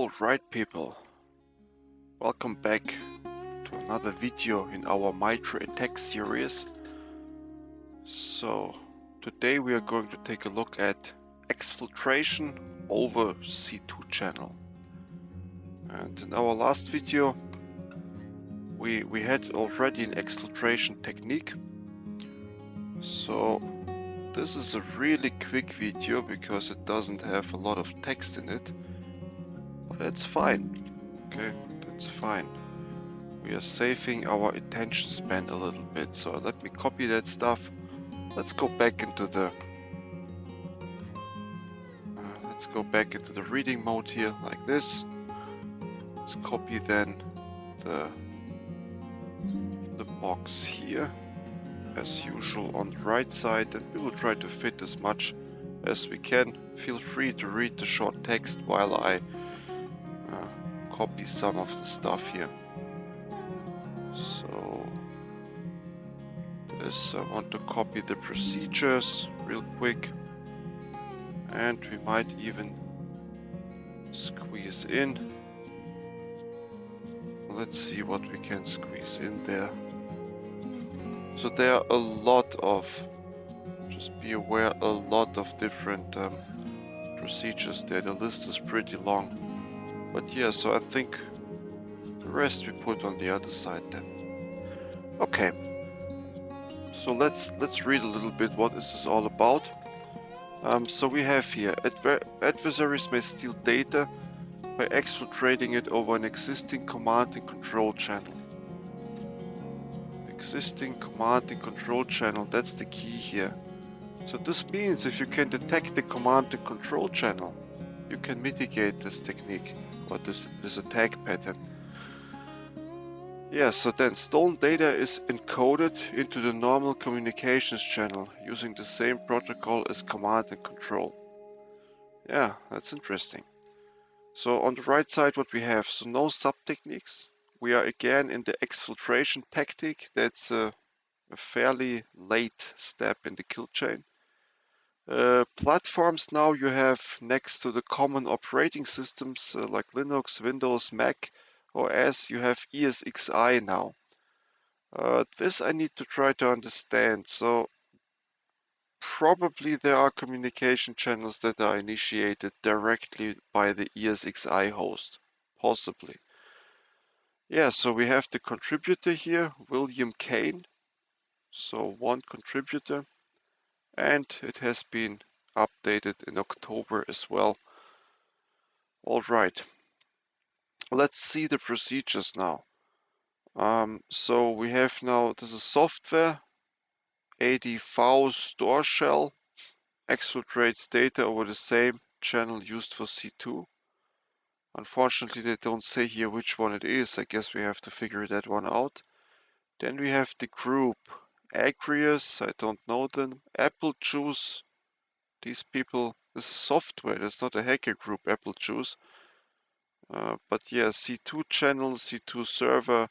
Alright people, welcome back to another video in our Mitre attack series. So today we are going to take a look at exfiltration over C2 channel. And in our last video we had already an exfiltration technique. So this is a really quick video because it doesn't have a lot of text in it. But that's fine. Okay, that's fine. We are saving our attention span a little bit, so let me copy that stuff. Let's go back into the reading mode here, like this. Let's copy then the box here, as usual on the right side, and we will try to fit as much as we can. Feel free to read the short text while I copy some of the stuff here. So this, I want to copy the procedures real quick, and we might even squeeze in. Let's see what we can squeeze in there. So there are a lot of, just be aware, a lot of different procedures there. The list is pretty long. But yeah, so I think the rest we put on the other side then. Okay. So let's read a little bit what is this all about. So we have here, adversaries may steal data by exfiltrating it over an existing command and control channel. Existing command and control channel, that's the key here. So this means if you can detect the command and control channel, you can mitigate this technique or this attack pattern. Yeah, so then stolen data is encoded into the normal communications channel using the same protocol as command and control. Yeah, that's interesting. So on the right side what we have, so no sub-techniques. We are again in the exfiltration tactic. That's a fairly late step in the kill chain. Platforms now you have next to the common operating systems like Linux, Windows, Mac OS, you have ESXi now. This I need to try to understand. So probably there are communication channels that are initiated directly by the ESXi host. Possibly. Yeah, so we have the contributor here, William Kane. So one contributor. And it has been updated in October as well. Alright. Let's see the procedures now. So we have now, this is software, ADV store shell, exfiltrates data over the same channel used for C2. Unfortunately, they don't say here which one it is. I guess we have to figure that one out. Then we have the group, Agrius, I don't know them, Apple Juice. These people, this is software, that's not a hacker group, Apple Juice. But yeah, C2 channel, C2 server,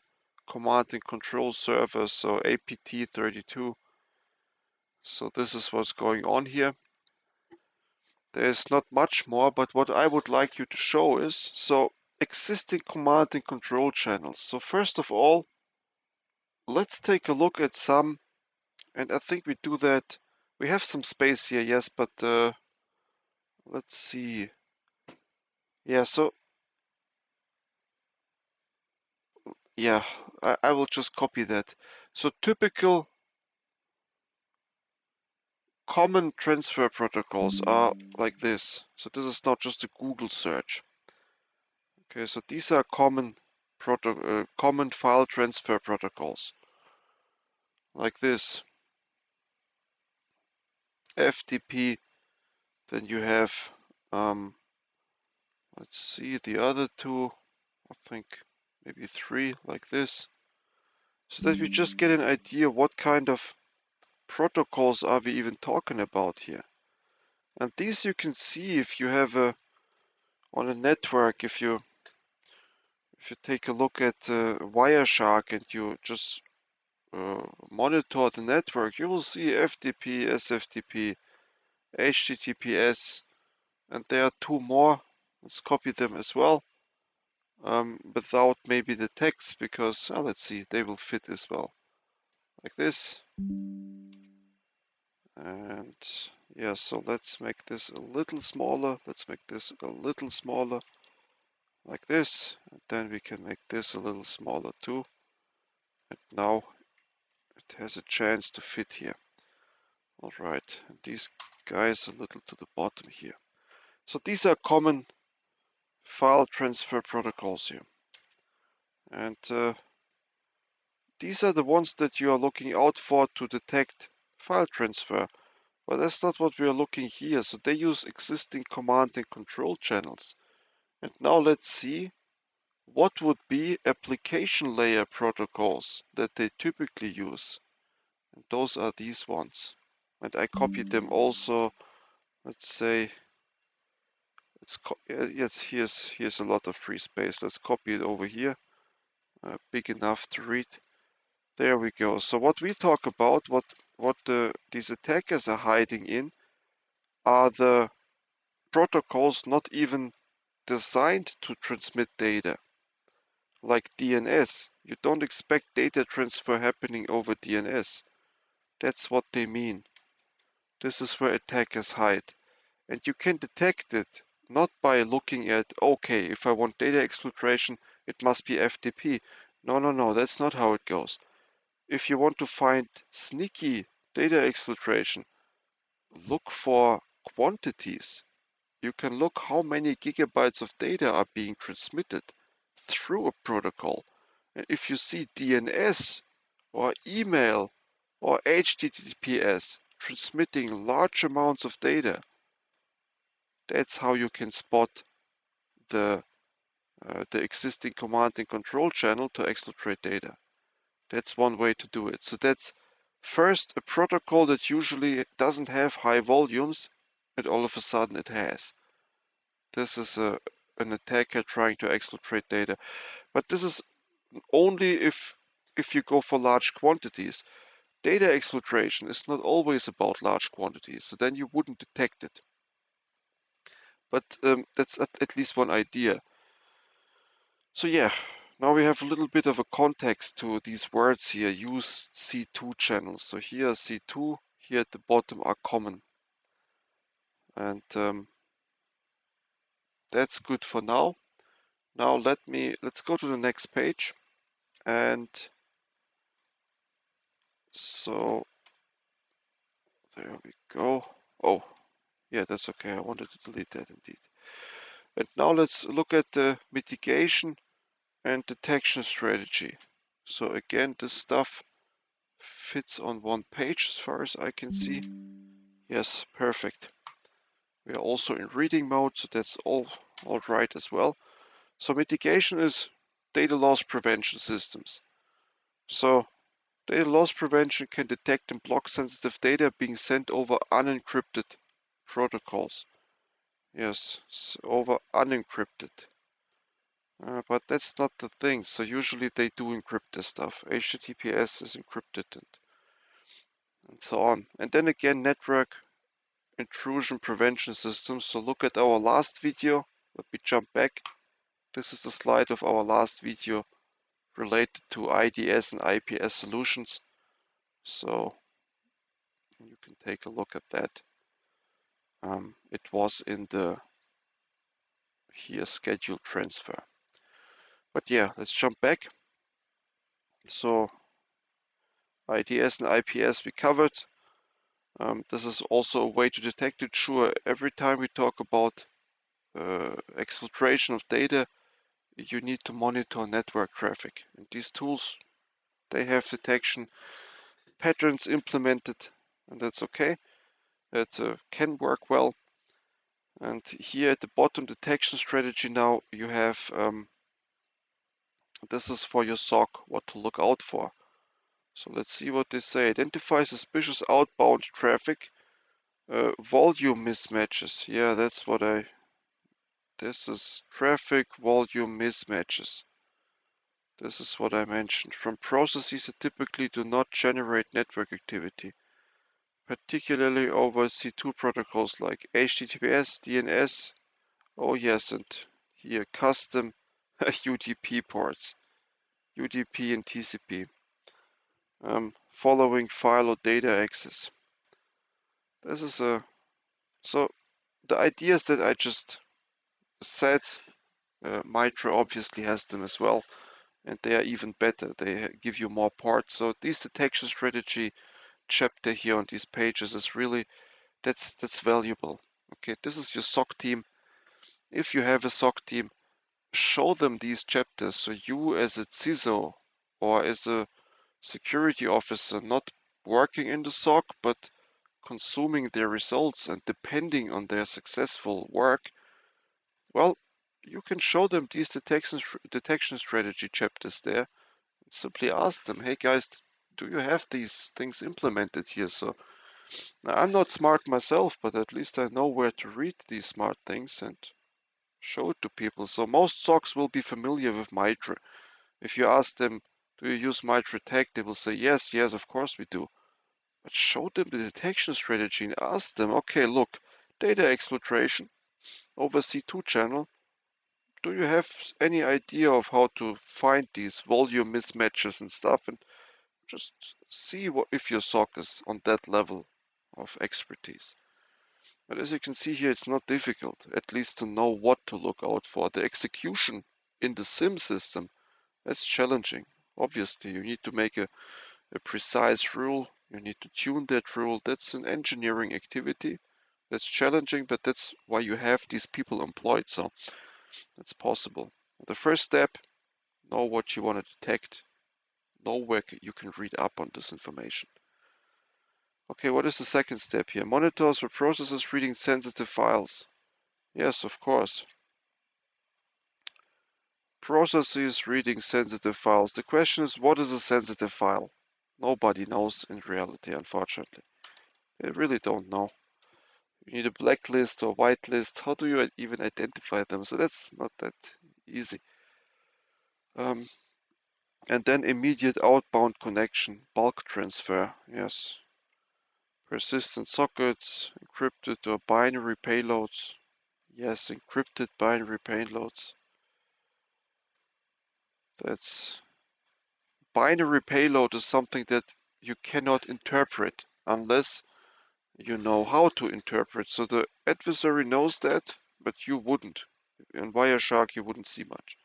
command and control server, so ATT&CK. So this is what's going on here. There's not much more, but what I would like you to show is, so existing command and control channels. So first of all, let's take a look at some, and I think we do that. We have some space here, yes, but let's see. Yeah, so yeah, I will just copy that. So typical common transfer protocols are like this. So this is not just a Google search. Okay, so these are common file transfer protocols. Like this. FTP. Then you have, let's see, the other two. I think maybe three, like this. So that we just get an idea what kind of protocols are we even talking about here. And these you can see if you have on a network, if you take a look at Wireshark and you just monitor the network, you will see FTP, SFTP, HTTPS, and there are two more. Let's copy them as well. without maybe the text, because let's see, they will fit as well, like this. And yeah, so let's make this a little smaller. Let's make this a little smaller, like this. And then we can make this a little smaller too. And now it has a chance to fit here. All right, and these guys a little to the bottom here. So these are common file transfer protocols here. And these are the ones that you are looking out for to detect file transfer. But that's not what we are looking here. So they use existing command and control channels. And now let's see what would be application layer protocols that they typically use. And those are these ones. And I copied them also. Let's say, yes, here's a lot of free space. Let's copy it over here. Big enough to read. There we go. So what we talk about, what these attackers are hiding in, are the protocols not even designed to transmit data, like DNS. You don't expect data transfer happening over DNS. That's what they mean. This is where attackers hide. And you can detect it not by looking at, okay, if I want data exfiltration, it must be FTP. No, that's not how it goes. If you want to find sneaky data exfiltration, look for quantities. You can look how many gigabytes of data are being transmitted through a protocol. And if you see DNS or email or HTTPS transmitting large amounts of data, that's how you can spot the existing command and control channel to exfiltrate data. That's one way to do it. So that's first a protocol that usually doesn't have high volumes, and all of a sudden it has. This is an attacker trying to exfiltrate data. But this is only if you go for large quantities. Data exfiltration is not always about large quantities, so then you wouldn't detect it. But that's at least one idea. So yeah, now we have a little bit of a context to these words here. Use C2 channels. So here C2, here at the bottom are common. And that's good for now. Now let's go to the next page. And so there we go. Oh, yeah, that's okay. I wanted to delete that indeed. And now let's look at the mitigation and detection strategy. So again, this stuff fits on one page as far as I can see. Yes, perfect. We are also in reading mode, so that's all right as well. So mitigation is data loss prevention systems. So data loss prevention can detect and block sensitive data being sent over unencrypted protocols. Yes, over unencrypted. But that's not the thing. So usually they do encrypt this stuff. HTTPS is encrypted and so on. And then again, network intrusion prevention systems. So look at our last video. Let me jump back. This is the slide of our last video related to IDS and IPS solutions. So you can take a look at that. It was in the here scheduled transfer. But yeah, let's jump back. So IDS and IPS we covered. This is also a way to detect it. Sure, every time we talk about exfiltration of data, you need to monitor network traffic. And these tools, they have detection patterns implemented, and that's okay. It can work well. And here at the bottom, detection strategy, now you have, this is for your SOC, what to look out for. So let's see what they say. Identify suspicious outbound traffic, volume mismatches. Yeah, that's what this is traffic volume mismatches. This is what I mentioned. From processes that typically do not generate network activity, particularly over C2 protocols like HTTPS, DNS. Oh yes, and here custom UDP ports, UDP and TCP, following file or data access. This is so the ideas that I just said, Mitre obviously has them as well, and they are even better. They give you more parts. So this detection strategy chapter here on these pages is really that's valuable. Okay, this is your SOC team. If you have a SOC team, show them these chapters so you as a CISO or as a security officer not working in the SOC but consuming their results and depending on their successful work, well, you can show them these detection strategy chapters there and simply ask them, hey guys, do you have these things implemented here? So now, I'm not smart myself, but at least I know where to read these smart things and show it to people. So most SOCs will be familiar with Mitre. If you ask them, do you use Mitre Tech? They will say, yes, yes, of course we do. But show them the detection strategy and ask them, okay, look, data exfiltration over C2 channel. Do you have any idea of how to find these volume mismatches and stuff? And just see if your SOC is on that level of expertise. But as you can see here, it's not difficult, at least to know what to look out for. The execution in the SIM system, that's challenging. Obviously, you need to make a precise rule. You need to tune that rule. That's an engineering activity. That's challenging, but that's why you have these people employed, so that's possible. The first step, know what you want to detect. Know where you can read up on this information. Okay, what is the second step here? Monitors for processes reading sensitive files. Yes, of course. Processes reading sensitive files. The question is, what is a sensitive file? Nobody knows in reality, unfortunately. They really don't know. You need a blacklist or whitelist. How do you even identify them? So that's not that easy. And then immediate outbound connection, bulk transfer. Yes. Persistent sockets, encrypted or binary payloads. Yes, encrypted binary payloads. That's binary payload is something that you cannot interpret unless you know how to interpret. So the adversary knows that, but you wouldn't. In Wireshark, you wouldn't see much.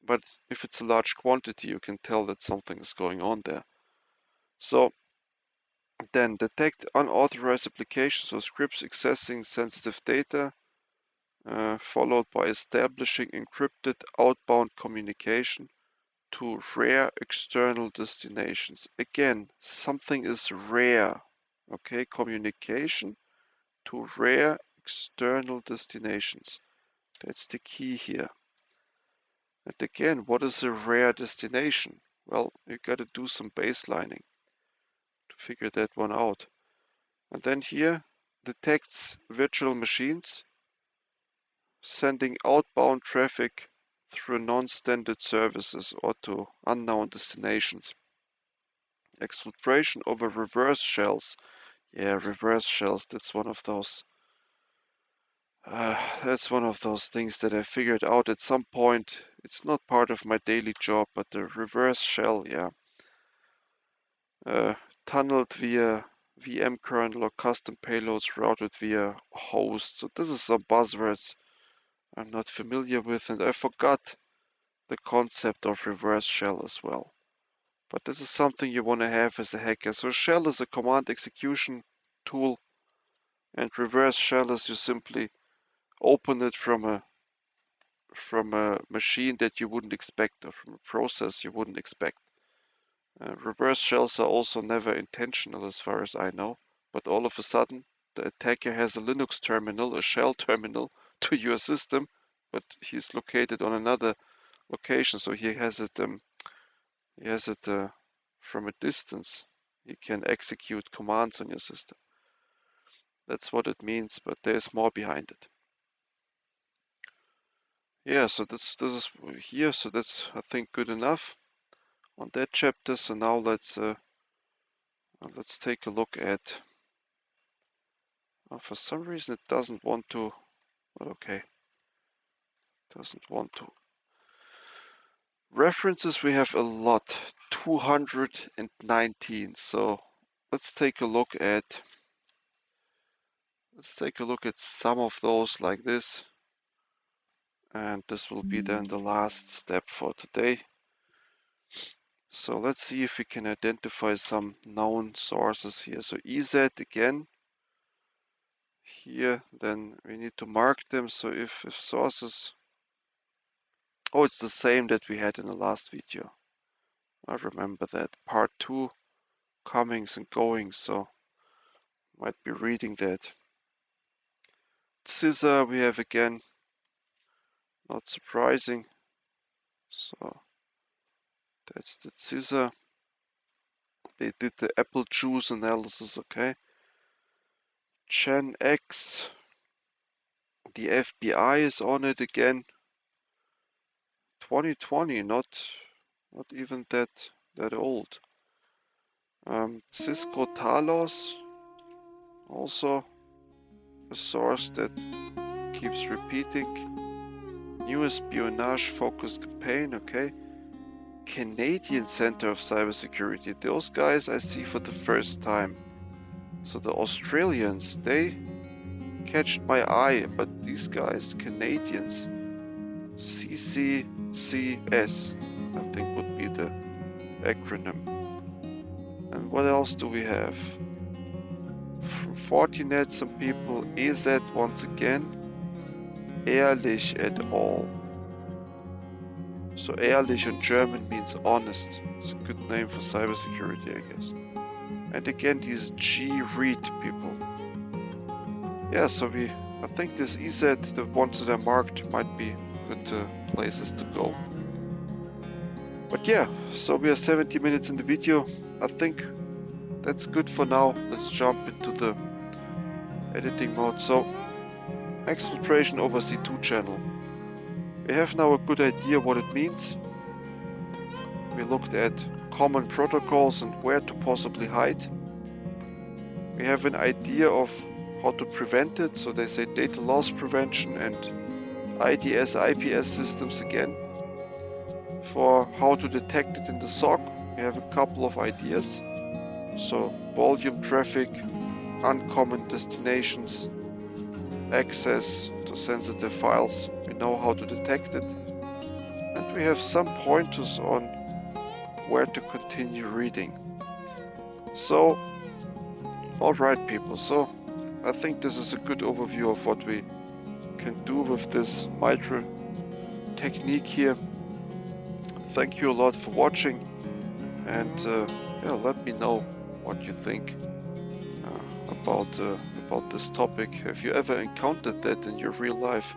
But if it's a large quantity, you can tell that something is going on there. So then detect unauthorized applications or scripts accessing sensitive data, followed by establishing encrypted outbound communication to rare external destinations. Again, something is rare. Okay, communication to rare external destinations. That's the key here. And again, what is a rare destination? Well, you got to do some baselining to figure that one out. And then here, detects virtual machines, sending outbound traffic through non-standard services or to unknown destinations. Exfiltration over reverse shells. Yeah, reverse shells, that's one of those things that I figured out at some point. It's not part of my daily job, but the reverse shell, yeah. Tunneled via VM kernel or custom payloads routed via host. So this is some buzzwords I'm not familiar with, and I forgot the concept of reverse shell as well. But this is something you want to have as a hacker. So shell is a command execution tool, and reverse shell is you simply open it from a machine that you wouldn't expect or from a process you wouldn't expect. Reverse shells are also never intentional as far as I know, but all of a sudden the attacker has a Linux terminal, a shell terminal to your system, but he's located on another location, so he has it from a distance. He can execute commands on your system. That's what it means, but there's more behind it. Yeah, so this is here, so that's I think good enough on that chapter. So now let's take a look at. For some reason it doesn't want to. But okay, doesn't want to References we have a lot, 219. So let's take a look at some of those like this. And this will be then the last step for today. So let's see if we can identify some known sources here. So EZ again. Here, then we need to mark them. So if sources, oh, it's the same that we had in the last video. I remember that. Part 2, comings and goings, so might be reading that. Scissor we have again, not surprising. So that's the scissor. They did the apple juice analysis, okay. Gen X, the FBI is on it again. 2020, not even that old. Cisco Talos, also a source that keeps repeating. New espionage focused campaign, okay. Canadian Center of Cybersecurity, those guys I see for the first time. So the Australians, they catched my eye, but these guys, Canadians, CCCS, I think would be the acronym. And what else do we have? From Fortinet, some people, EZ once again, ehrlich et al. So ehrlich in German means honest. It's a good name for cybersecurity, I guess. And again, these G-read people. Yeah, so I think this EZ, the ones that are marked, might be good places to go. But yeah, so we are 70 minutes in the video. I think that's good for now. Let's jump into the editing mode. So, Exfiltration over C2 channel. We have now a good idea what it means. We looked at common protocols and where to possibly hide. We have an idea of how to prevent it, so they say data loss prevention and IDS, IPS systems again. For how to detect it in the SOC, we have a couple of ideas. So volume traffic, uncommon destinations, access to sensitive files, we know how to detect it. And we have some pointers on where to continue reading. So, alright people, so I think this is a good overview of what we can do with this Mitre technique here. Thank you a lot for watching, and yeah, let me know what you think about this topic. Have you ever encountered that in your real life?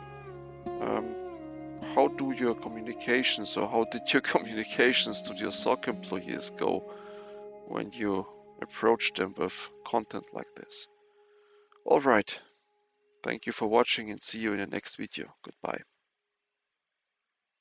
How do your communications, or how did your communications to your SOC employees go when you approach them with content like this? Alright, thank you for watching and see you in the next video. Goodbye.